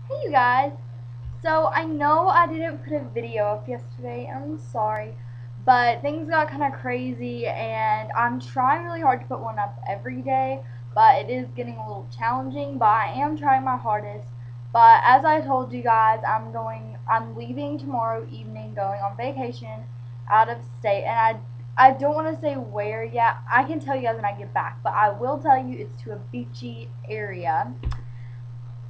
Hey you guys! So I know I didn't put a video up yesterday, I'm sorry, but things got kind of crazy and I'm trying really hard to put one up every day, but it is getting a little challenging, but I am trying my hardest. But as I told you guys, I'm leaving tomorrow evening, going on vacation out of state, and I don't want to say where yet. I can tell you guys when I get back, but I will tell you it's to a beachy area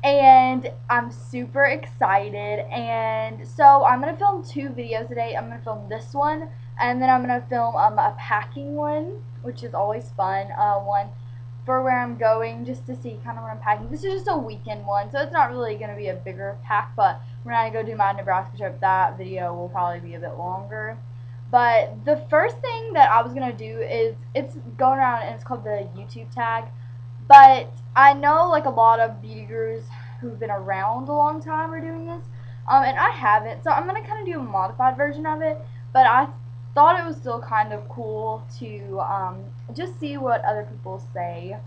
and I'm super excited. And so I'm gonna film two videos today. I'm gonna film this one, and then I'm gonna film a packing one, which is always fun. One for where I'm going, just to see kind of what I'm packing. This is just a weekend one, so it's not really gonna be a bigger pack. But when I go do my Nebraska trip, that video will probably be a bit longer. But the first thing that I was gonna do is it's going around and it's called the YouTube tag. But I know like a lot of beauty gurus who've been around a long time are doing this, and I haven't. So I'm gonna kind of do a modified version of it. But I thought it was still kind of cool to just see what other people say.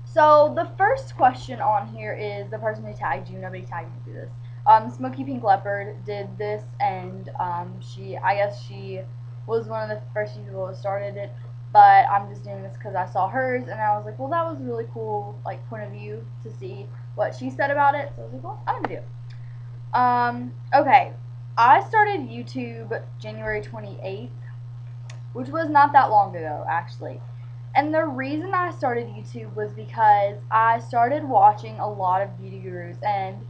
So the first question on here is the person who tagged you. Nobody tagged me through this. Smoky Pink Leopard did this, and I guess she was one of the first people who started it. But I'm just doing this because I saw hers, and I was like, well, that was really cool, like point of view to see what she said about it. So I was like, well, I'm gonna do it. Okay, I started YouTube January 28th, which was not that long ago, actually. And the reason I started YouTube was because I started watching a lot of beauty gurus, and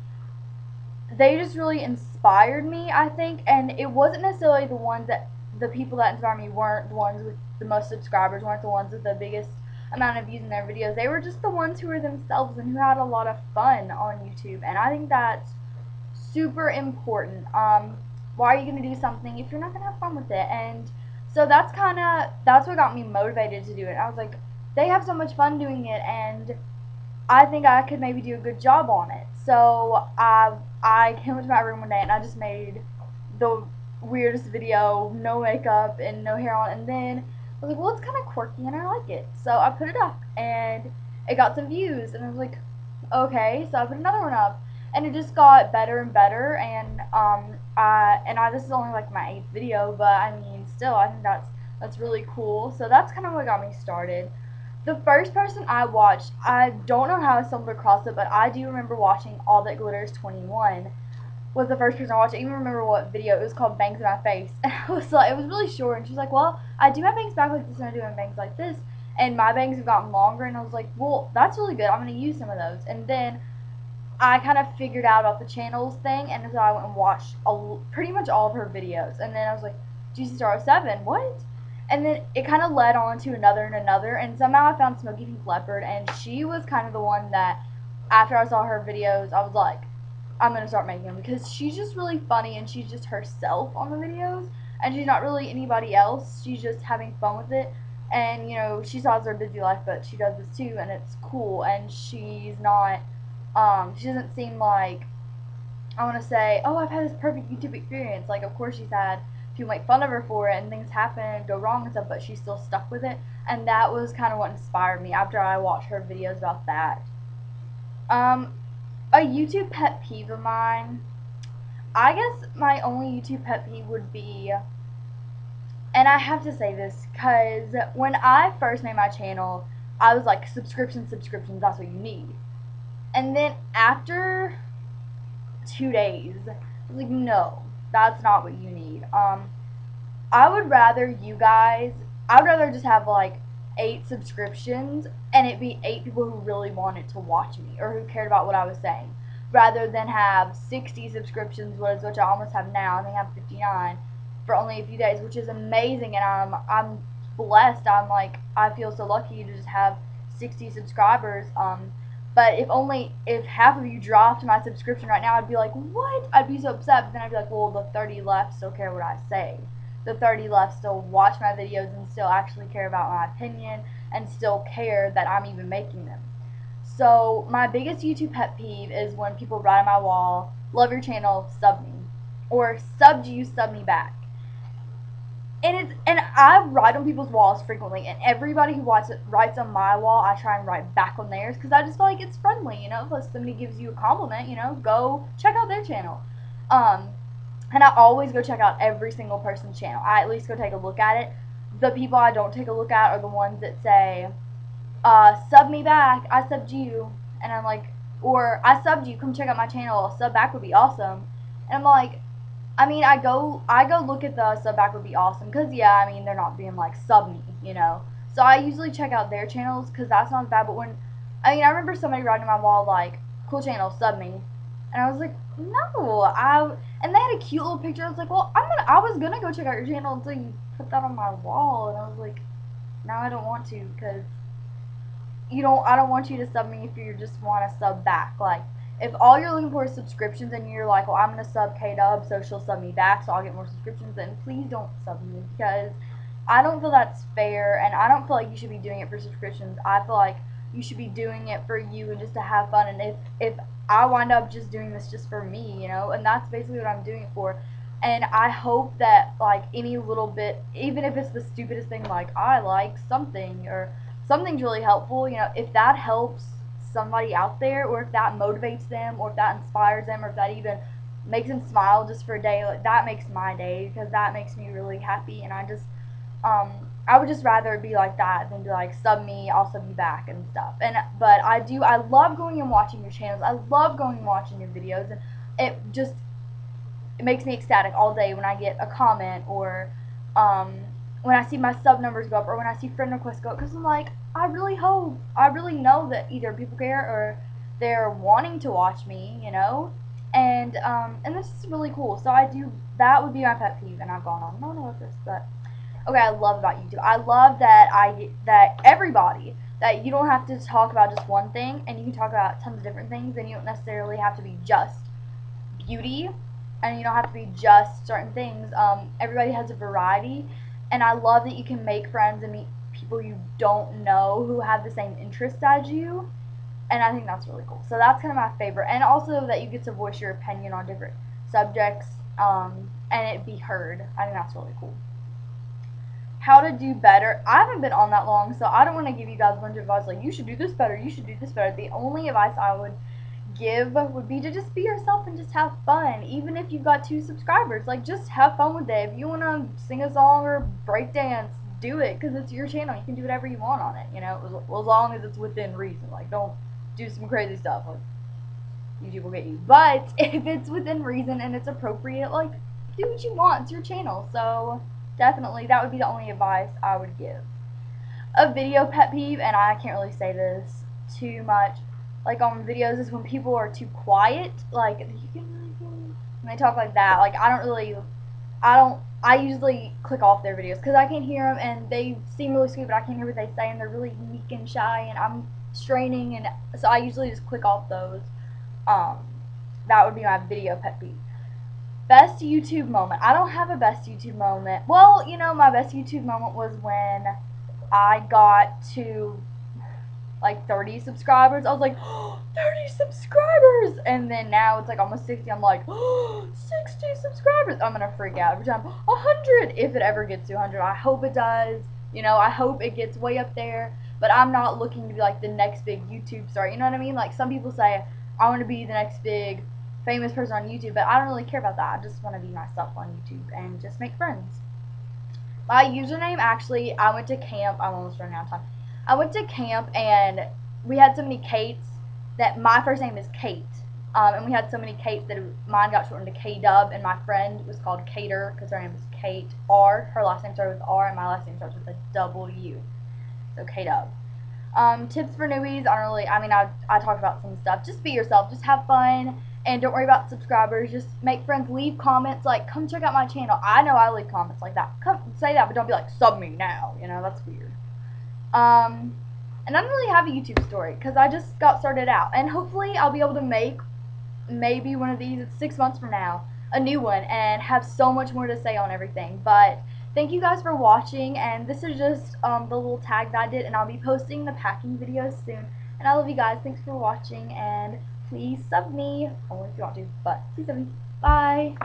they just really inspired me, I think. And it wasn't necessarily the people that inspired me weren't the ones with the most subscribers, weren't the ones with the biggest amount of views in their videos. They were just the ones who were themselves and who had a lot of fun on YouTube. And I think that's super important. Why are you gonna do something if you're not gonna have fun with it? And so that's what got me motivated to do it. I was like, they have so much fun doing it, and I think I could maybe do a good job on it. So I came into my room one day and I just made the weirdest video, no makeup and no hair on, and then I was like, well, it's kind of quirky and I like it. So I put it up and it got some views, and I was like, okay. So I put another one up, and it just got better and better. And this is only like my 8th video, but I mean, still, I think that's really cool. So that's kind of what got me started. The first person I watched, I don't know how I stumbled across it, but I do remember watching All That Glitters 21 was the first person I watched. I even remember what video. It was called Bangs in My Face. And I was like, it was really short, and she's like, well, I do have bangs back like this and I do have bangs like this. And my bangs have gotten longer, and I was like, well, that's really good. I'm going to use some of those. And then I kind of figured out about the channels thing, and so I went and watched pretty much all of her videos. And then I was like, Juicy Star 07, what? And then it kind of led on to another and another, and somehow I found Smoky Pink Leopard, and she was kind of the one that, after I saw her videos, I was like, I'm going to start making them, because she's just really funny, and she's just herself on the videos, and she's not really anybody else. She's just having fun with it, and, you know, she has her busy life, but she does this too, and it's cool, and she's not, she doesn't seem like, I want to say, oh, I've had this perfect YouTube experience. Like, of course she's had people make fun of her for it, and things happen and go wrong and stuff, but she's still stuck with it, and that was kind of what inspired me after I watched her videos about that. Um, a YouTube pet peeve of mine, I guess my only YouTube pet peeve would be, and I have to say this because when I first made my channel, I was like, subscriptions, that's what you need. And then after 2 days, I was like, no, that's not what you need. I would rather I would rather just have like 8 subscriptions and it be 8 people who really wanted to watch me or who cared about what I was saying, rather than have 60 subscriptions, which I almost have now. I think I have 59 for only a few days, which is amazing, and I'm blessed. I feel so lucky to just have 60 subscribers. But if half of you dropped my subscription right now, I'd be like, what? I'd be so upset. But then I'd be like, well, the 30 left still care what I say. The 30 left still watch my videos and still actually care about my opinion and still care that I'm even making them. So my biggest YouTube pet peeve is when people write on my wall, love your channel, sub me. Or subbed you, sub me back. and I write on people's walls frequently, and everybody who writes on my wall, I try and write back on theirs because I just feel like it's friendly, you know. If somebody gives you a compliment, you know, go check out their channel. Um, and I always go check out every single person's channel. I at least go take a look at it. The people I don't take a look at are the ones that say, sub me back, I subbed you, and I'm like, or I subbed you, come check out my channel, a sub back would be awesome. And I'm like, I mean, I go look at the sub back would be awesome, because, yeah, I mean, they're not being like, sub me, you know. So I usually check out their channels, because that's not bad, but when, I mean, I remember somebody writing on my wall, like, cool channel, sub me. And I was like, no, and they had a cute little picture. I was like, well, I was gonna go check out your channel until you put that on my wall, and I was like, now I don't want to, because I don't want you to sub me if you just want to sub back. Like, if all you're looking for is subscriptions and you're like, well, I'm going to sub K-Dub so she'll sub me back so I'll get more subscriptions, then please don't sub me, because I don't feel that's fair, and I don't feel like you should be doing it for subscriptions. I feel like you should be doing it for you and just to have fun, and if I wind up just doing this just for me, you know, and that's basically what I'm doing it for. And I hope that, like, any little bit, even if it's the stupidest thing, like, I like something, or something's really helpful, you know, if that helps somebody out there, or if that motivates them, or if that inspires them, or if that even makes them smile just for a day, like, that makes my day, because that makes me really happy. And I would just rather it be like that than be like, sub me, I'll sub you back and stuff. But I love going and watching your channels. I love going and watching your videos, and it makes me ecstatic all day when I get a comment, or when I see my sub numbers go up, or when I see friend requests go up, because I'm like, I really know that either people care or they're wanting to watch me, you know, and this is really cool. So that would be my pet peeve, and I've gone on and on with this, but okay, I love about YouTube. I love that everybody, that you don't have to talk about just one thing, and you can talk about tons of different things, and you don't necessarily have to be just beauty, and you don't have to be just certain things. Everybody has a variety, and I love that you can make friends and meet people you don't know who have the same interests as you, and I think that's really cool. So that's kind of my favorite, and also that you get to voice your opinion on different subjects, and it be heard. I think that's really cool. How to do better. I haven't been on that long, so I don't want to give you guys a bunch of advice like, you should do this better, you should do this better. The only advice I would give would be to just be yourself and just have fun. Even if you've got 2 subscribers, like, just have fun with it. If you want to sing a song or break dance, do it, because it's your channel. You can do whatever you want on it, you know, as long as it's within reason. Like, don't do some crazy stuff, like, YouTube will get you. But if it's within reason and it's appropriate, like, do what you want. It's your channel. So definitely, that would be the only advice I would give. A video pet peeve, and I can't really say this too much, like, on videos, is when people are too quiet. Like, you can really feel when they talk like that. Like, I usually click off their videos because I can't hear them, and they seem really sweet, but I can't hear what they say, and they're really meek and shy, and I'm straining, and so I usually just click off those. That would be my video pet peeve. Best YouTube moment. I don't have a best YouTube moment. Well, you know, my best YouTube moment was when I got to like 30 subscribers. I was like, oh, 30 subscribers! And then now it's like almost 60. I'm like, oh, 60 subscribers! I'm gonna freak out every time. 100! If it ever gets to 100. I hope it does. You know, I hope it gets way up there. But I'm not looking to be like the next big YouTube star. You know what I mean? Like, some people say, I want to be the next big famous person on YouTube, but I don't really care about that. I just want to be myself on YouTube and just make friends. My username, actually, I went to camp. I'm almost running out of time. I went to camp, and we had so many Kates that my first name is Kate. And we had so many Kates that mine got shortened to K-Dub, and my friend was called Kater because her name is Kate R. Her last name started with R, and my last name starts with a W. So K-Dub. Tips for newbies, I talk about some stuff. Just be yourself. Just have fun. And don't worry about subscribers. Just make friends. Leave comments like, come check out my channel. I know I leave comments like that. Come say that, but don't be like, sub me now. You know, that's weird. And I don't really have a YouTube story because I just got started out. And hopefully I'll be able to make maybe one of these, it's 6 months from now, a new one, and have so much more to say on everything. But thank you guys for watching, and this is just the little tag that I did, and I'll be posting the packing videos soon. And I love you guys. Thanks for watching, and please sub me, only if you want to, but please sub me. Bye.